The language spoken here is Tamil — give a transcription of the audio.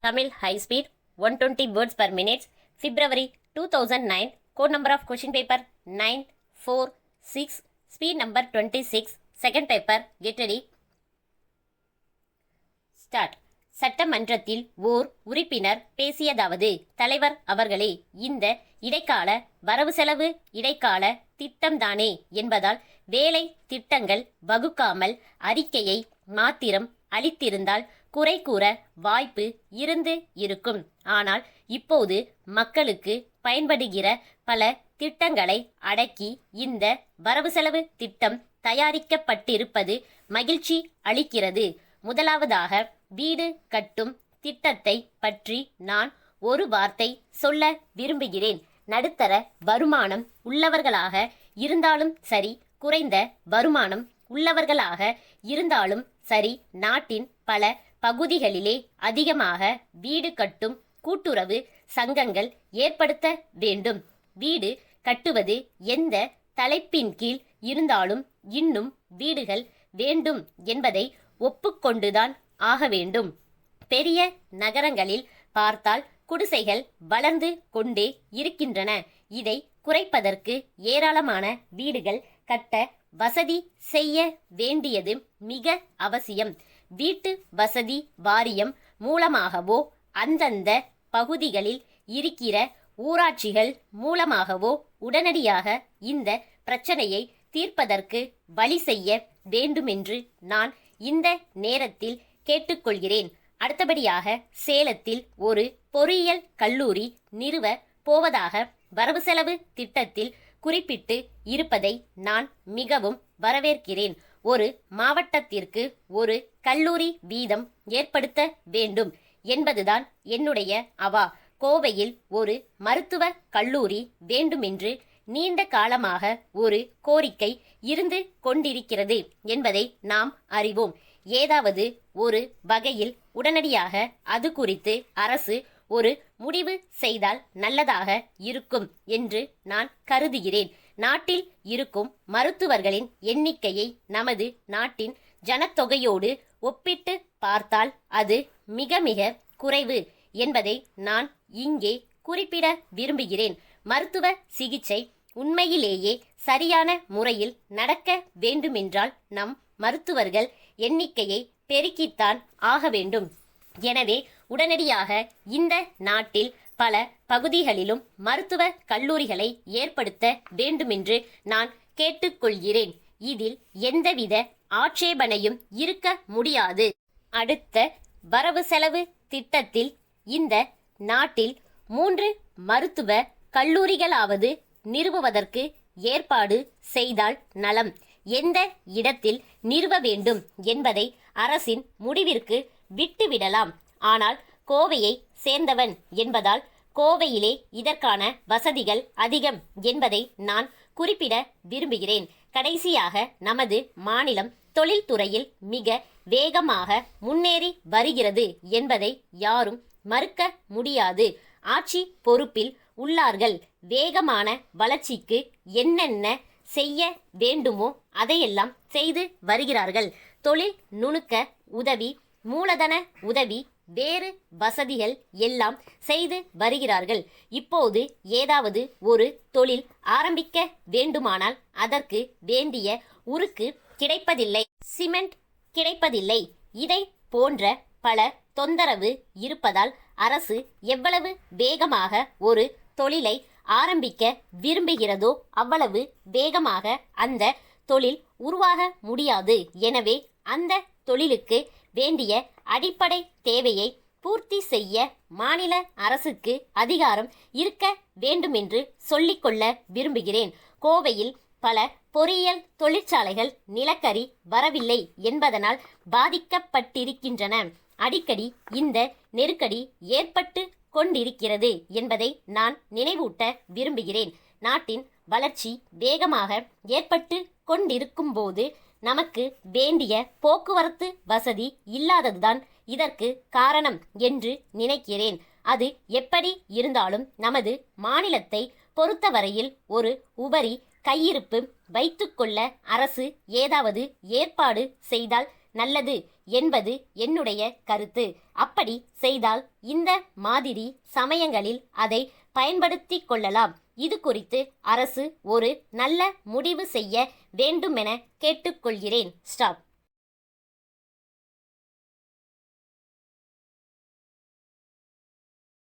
Tamil high speed 120 words per minute. February 2009. Code number of question paper 946. Speed number 26. Second paper. Get ready. Start. சட்டமன்றத்தில் ஓர் உறுப்பினர் பேசியதாவது, தலைவர் அவர்களே, இந்த இடைக்கால வரவு செலவு இடைக்கால திட்டம்தானே என்பதால் வேலை திட்டங்கள் வகுக்காமல் அறிக்கையை மாத்திரம் அளித்திருந்தால் குறை கூற வாய்ப்பு இருந்து இருக்கும். ஆனால் இப்போது மக்களுக்கு பயன்படுகிற பல திட்டங்களை அடக்கி இந்த வரவு செலவு திட்டம் தயாரிக்கப்பட்டிருப்பது மகிழ்ச்சி அளிக்கிறது. முதலாவதாக வீடு கட்டும் திட்டத்தை பற்றி நான் ஒரு வார்த்தை சொல்ல விரும்புகிறேன். நடுத்தர வருமானம் உள்ளவர்களாக இருந்தாலும் சரி, குறைந்த வருமானம் உள்ளவர்களாக இருந்தாலும் சரி, நாட்டின் பல பகுதிகளிலே அதிகமாக வீடு கட்டும் கூட்டுறவு சங்கங்கள் ஏற்படுத்த வேண்டும். வீடு கட்டுவது எந்த தலைப்பின் கீழ் இருந்தாலும் இன்னும் வீடுகள் வேண்டும் என்பதை ஒப்புக்கொண்டுதான் ஆக வேண்டும். பெரிய நகரங்களில் பார்த்தால் குடிசைகள் வளர்ந்து கொண்டே இருக்கின்றன. இதை குறைப்பதற்கு ஏராளமான வீடுகள் கட்ட வசதி செய்ய வேண்டியது மிக அவசியம். வீட்டு வசதி வாரியம் மூலமாகவோ அந்தந்த பகுதிகளில் இருக்கிற ஊராட்சிகள் மூலமாகவோ உடனடியாக இந்த பிரச்சனையை தீர்ப்பதற்கு வழி செய்ய வேண்டுமென்று நான் இந்த நேரத்தில் கேட்டுக்கொள்கிறேன். அடுத்தபடியாக சேலத்தில் ஒரு பொறியியல் கல்லூரி நிறுவ போவதாக வரவு செலவு திட்டத்தில் குறிப்பிட்டு இருப்பதை நான் மிகவும் வரவேற்கிறேன். ஒரு மாவட்டத்திற்கு ஒரு கல்லூரி வீதம் ஏற்படுத்த வேண்டும் என்பதுதான் என்னுடைய அவா. கோவையில் ஒரு மருத்துவ கல்லூரி வேண்டுமென்று நீண்ட காலமாக ஒரு கோரிக்கை இருந்து கொண்டிருக்கிறது என்பதை நாம் அறிவோம். ஏதாவது ஒரு வகையில் உடனடியாக அது குறித்து அரசு ஒரு முடிவு செய்தால் நல்லதாக இருக்கும் என்று நான் கருதுகிறேன். நாட்டில் இருக்கும் மருத்துவர்களின் எண்ணிக்கையை நமது நாட்டின் ஜனத்தொகையோடு ஒப்பிட்டு பார்த்தால் அது மிக மிக குறைவு என்பதை நான் இங்கே குறிப்பிட விரும்புகிறேன். மருத்துவ சிகிச்சை உண்மையிலேயே சரியான முறையில் நடக்க வேண்டுமென்றால் நம் மருத்துவர்கள் எண்ணிக்கையை பெருக்கித்தான் ஆக வேண்டும். எனவே உடனடியாக இந்த நாட்டில் பல பகுதிகளிலும் மருத்துவ கல்லூரிகளை ஏற்படுத்த வேண்டுமென்று நான் கேட்டுக்கொள்கிறேன். இதில் எந்தவித ஆட்சேபனையும் இருக்க முடியாது. அடுத்த வரவு செலவு திட்டத்தில் இந்த நாட்டில் 3 மருத்துவ கல்லூரிகளாவது நிறுவுவதற்கு ஏற்பாடு செய்தால் நலம். எந்த இடத்தில் நிறுவ வேண்டும் என்பதை அரசின் முடிவிற்கு விட்டுவிடலாம். ஆனால் கோவையை சேர்ந்தவன் என்பதால் கோவையிலே இதற்கான வசதிகள் அதிகம் என்பதை நான் குறிப்பிட விரும்புகிறேன். கடைசியாக நமது மாநிலம் தொழில்துறையில் மிக வேகமாக முன்னேறி வருகிறது என்பதை யாரும் மறுக்க முடியாது. ஆட்சி பொறுப்பில் உள்ளார்கள். வேகமான வளர்ச்சிக்கு என்னென்ன செய்ய வேண்டுமோ அதையெல்லாம் செய்து வருகிறார்கள். தொழில் நுணுக்க உதவி, மூலதன உதவி, வேறு வசதிகள் எல்லாம் செய்து வருகிறார்கள். இப்போது ஏதாவது ஒரு தொழில் ஆரம்பிக்க வேண்டுமானால் அதற்கு வேண்டிய உருக்கு கிடைப்பதில்லை, சிமெண்ட் கிடைப்பதில்லை. இதை போன்ற பல தொந்தரவு இருப்பதால் அரசு எவ்வளவு வேகமாக ஒரு தொழிலை ஆரம்பிக்க விரும்புகிறதோ அவ்வளவு வேகமாக அந்த தொழில் உருவாக முடியாது. எனவே அந்த தொழிலுக்கு வேண்டிய அடிப்படை தேவையை பூர்த்தி செய்ய மாநில அரசுக்கு அதிகாரம் இருக்க வேண்டுமென்று சொல்லிக்கொள்ள விரும்புகிறேன். கோவையில் பல பொறியியல் தொழிற்சாலைகள் நிலக்கரி வரவில்லை என்பதனால் பாதிக்கப்பட்டிருக்கின்றன. அடிக்கடி இந்த நெருக்கடி ஏற்பட்டு கொண்டிருக்கிறது என்பதை நான் நினைவூட்ட விரும்புகிறேன். நாட்டின் வளர்ச்சி வேகமாக ஏற்பட்டு கொண்டிருக்கும் போது நமக்கு வேண்டிய போக்குவரத்து வசதி இல்லாததுதான் இதற்கு காரணம் என்று நினைக்கிறேன். அது எப்படி இருந்தாலும் நமது மாநிலத்தை பொறுத்தவரையில் ஒரு உபரி கையிருப்பு வைத்துக்கொள்ள அரசு ஏதாவது ஏற்பாடு செய்தால் நல்லது என்பது என்னுடைய கருத்து. அப்படி செய்தால் இந்த மாதிரி சமயங்களில் அதை பயன்படுத்திக் கொள்ளலாம். இது குறித்து அரசு ஒரு நல்ல முடிவு செய்ய வேண்டுமென கேட்டுக்கொள்கிறேன். ஸ்டாப்.